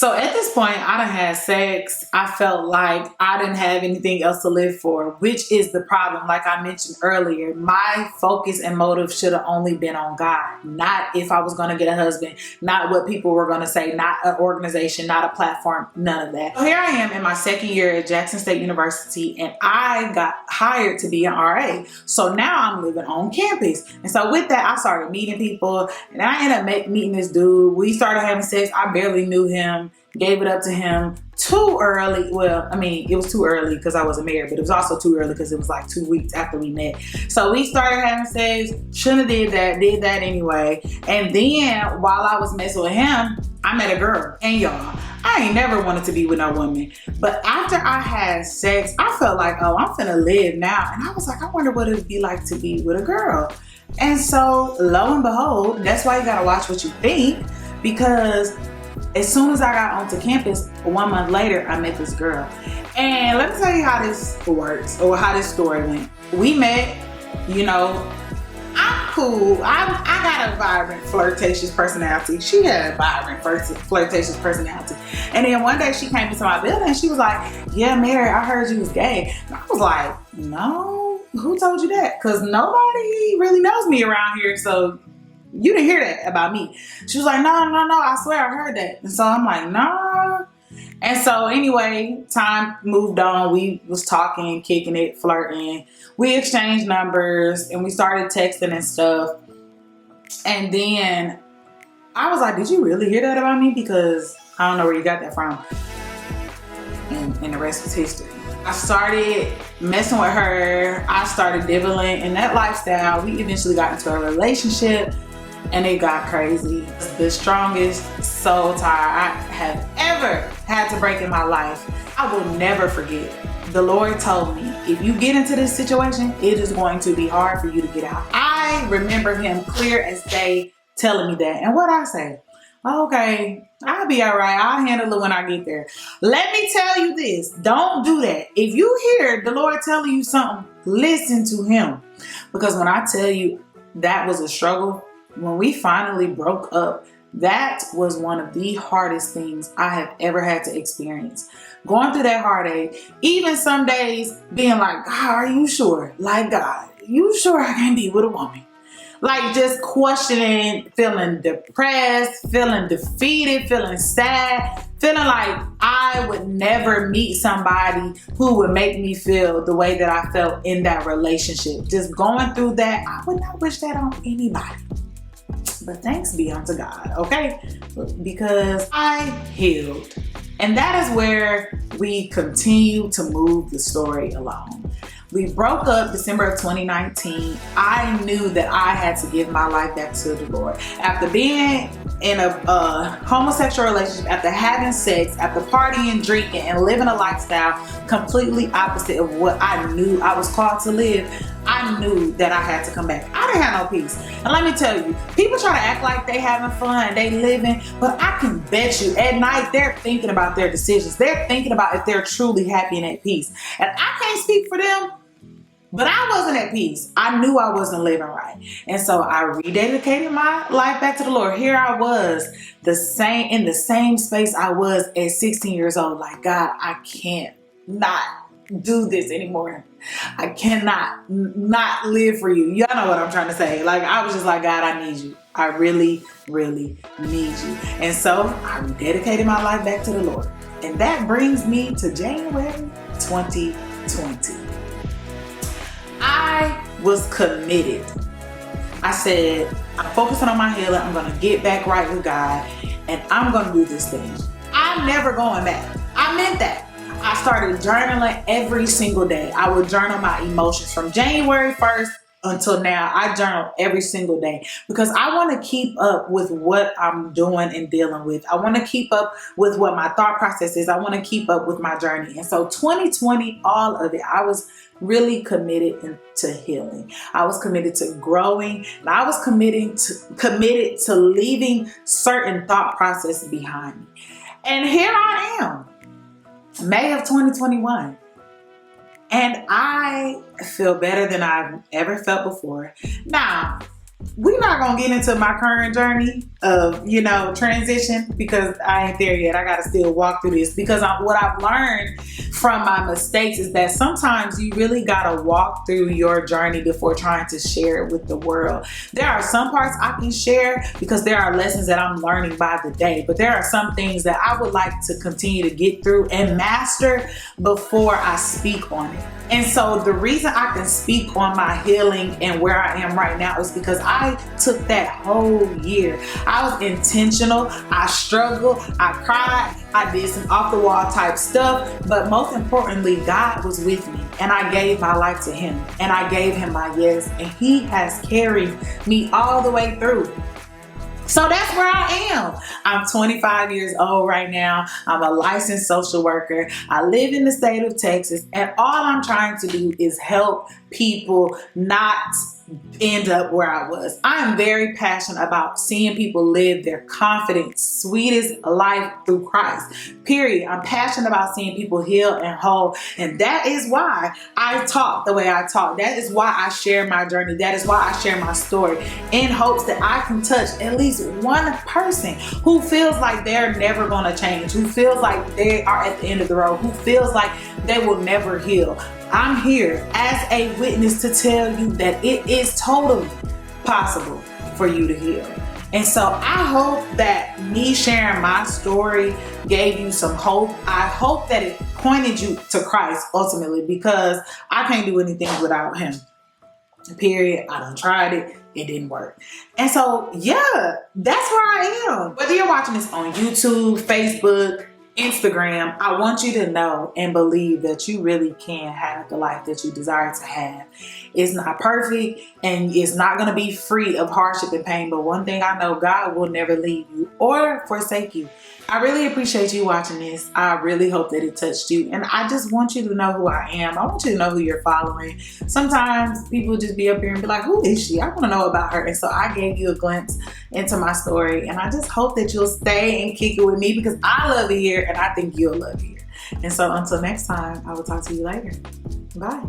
So at this point, I done had sex. I felt like I didn't have anything else to live for, which is the problem. Like I mentioned earlier, my focus and motive should have only been on God, not if I was going to get a husband, not what people were going to say, not an organization, not a platform, none of that. So here I am in my second year at Jackson State University, and I got hired to be an RA. So now I'm living on campus. And so with that, I started meeting people, and I ended up meeting this dude. We started having sex. I barely knew him. Gave it up to him too early. Well, I mean, it was too early because I wasn't married, but it was also too early because it was like 2 weeks after we met. So we started having sex. Shouldn't have did that anyway. And then while I was messing with him, I met a girl. And y'all, I ain't never wanted to be with no woman. But after I had sex, I felt like, oh, I'm finna live now. And I was like, I wonder what it would be like to be with a girl. And so lo and behold, that's why you gotta watch what you think, because as soon as I got onto campus, 1 month later, I met this girl. And let me tell you how this works, or how this story went. We met, you know, I'm cool. I got a vibrant, flirtatious personality. She had a vibrant, flirtatious personality. And then one day she came into my building and she was like, yeah, Mary, I heard you was gay. And I was like, no, who told you that? Because nobody really knows me around here, so you didn't hear that about me. She was like, no, I swear I heard that. And so I'm like, nah. And so anyway, time moved on. We was talking, kicking it, flirting. We exchanged numbers and we started texting and stuff. And then I was like, did you really hear that about me? Because I don't know where you got that from. And the rest is history. I started messing with her. I started dibbling in that lifestyle. We eventually got into a relationship. And it got crazy. The strongest soul tie I have ever had to break in my life. I will never forget. The Lord told me, if you get into this situation, it is going to be hard for you to get out. I remember him clear as day telling me that. And what I say? Okay, I'll be all right. I'll handle it when I get there. Let me tell you this. Don't do that. If you hear the Lord telling you something, listen to him. Because when I tell you that was a struggle, when we finally broke up, that was one of the hardest things I have ever had to experience. Going through that heartache, even some days being like, God, are you sure? Like, God, you sure I can't be with a woman? Like just questioning, feeling depressed, feeling defeated, feeling sad, feeling like I would never meet somebody who would make me feel the way that I felt in that relationship. Just going through that, I would not wish that on anybody. But thanks be unto God, okay? Because I healed. And that is where we continue to move the story along. We broke up December of 2019. I knew that I had to give my life back to the Lord. After being in a homosexual relationship, after having sex, after partying, drinking, and living a lifestyle completely opposite of what I knew I was called to live, I knew that I had to come back. I didn't have no peace. And let me tell you, people try to act like they having fun, they living, but I can bet you at night they're thinking about their decisions. They're thinking about if they're truly happy and at peace. And I can't speak for them, but I wasn't at peace. I knew I wasn't living right. And so I rededicated my life back to the Lord. Here I was in the same space I was at 16 years old. Like, God, I can't not do this anymore. I cannot not live for you. Y'all know what I'm trying to say. Like, I was just like, God, I need you. I really, really need you. And so I rededicated my life back to the Lord. And that brings me to January 2020. I was committed. I said, I'm focusing on my healing. I'm going to get back right with God. And I'm going to do this thing. I'm never going back. I meant that. I started journaling every single day. I would journal my emotions from January 1st until now. I journal every single day because I want to keep up with what I'm doing and dealing with. I want to keep up with what my thought process is. I want to keep up with my journey. And so 2020, all of it, I was really committed to healing. I was committed to growing, and I was committed to leaving certain thought processes behind me. And here I am. May of 2021. And I feel better than I've ever felt before. Now, we're not gonna get into my current journey of, you know, transition, because I ain't there yet. I gotta still walk through this, because what I've learned from my mistakes is that sometimes you really gotta walk through your journey before trying to share it with the world. There are some parts I can share because there are lessons that I'm learning by the day, but there are some things that I would like to continue to get through and master before I speak on it. And so the reason I can speak on my healing and where I am right now is because I took that whole year. I was intentional. I struggled. I cried. I did some off the wall type stuff. But most importantly, God was with me, and I gave my life to Him, and I gave Him my yes, and He has carried me all the way through. So that's where I am. I'm 25 years old right now. I'm a licensed social worker. I live in the state of Texas, and all I'm trying to do is help people not end up where I was. I am very passionate about seeing people live their confident, sweetest life through Christ. Period. I'm passionate about seeing people heal and whole. And that is why I talk the way I talk. That is why I share my journey. That is why I share my story, in hopes that I can touch at least one person who feels like they're never going to change, who feels like they are at the end of the road, who feels like they will never heal. I'm here as a witness to tell you that it is totally possible for you to heal. And so I hope that me sharing my story gave you some hope. I hope that it pointed you to Christ ultimately, because I can't do anything without Him. Period. I done tried it. It didn't work. And so, yeah, that's where I am. Whether you're watching this on YouTube, Facebook, Instagram, I want you to know and believe that you really can have the life that you desire to have. It's not perfect, and it's not going to be free of hardship and pain. But one thing I know, God will never leave you or forsake you. I really appreciate you watching this. I really hope that it touched you. And I just want you to know who I am. I want you to know who you're following. Sometimes people just be up here and be like, who is she? I want to know about her. And so I gave you a glimpse into my story. And I just hope that you'll stay and kick it with me, because I love it here and I think you'll love it here. And so until next time, I will talk to you later. Bye.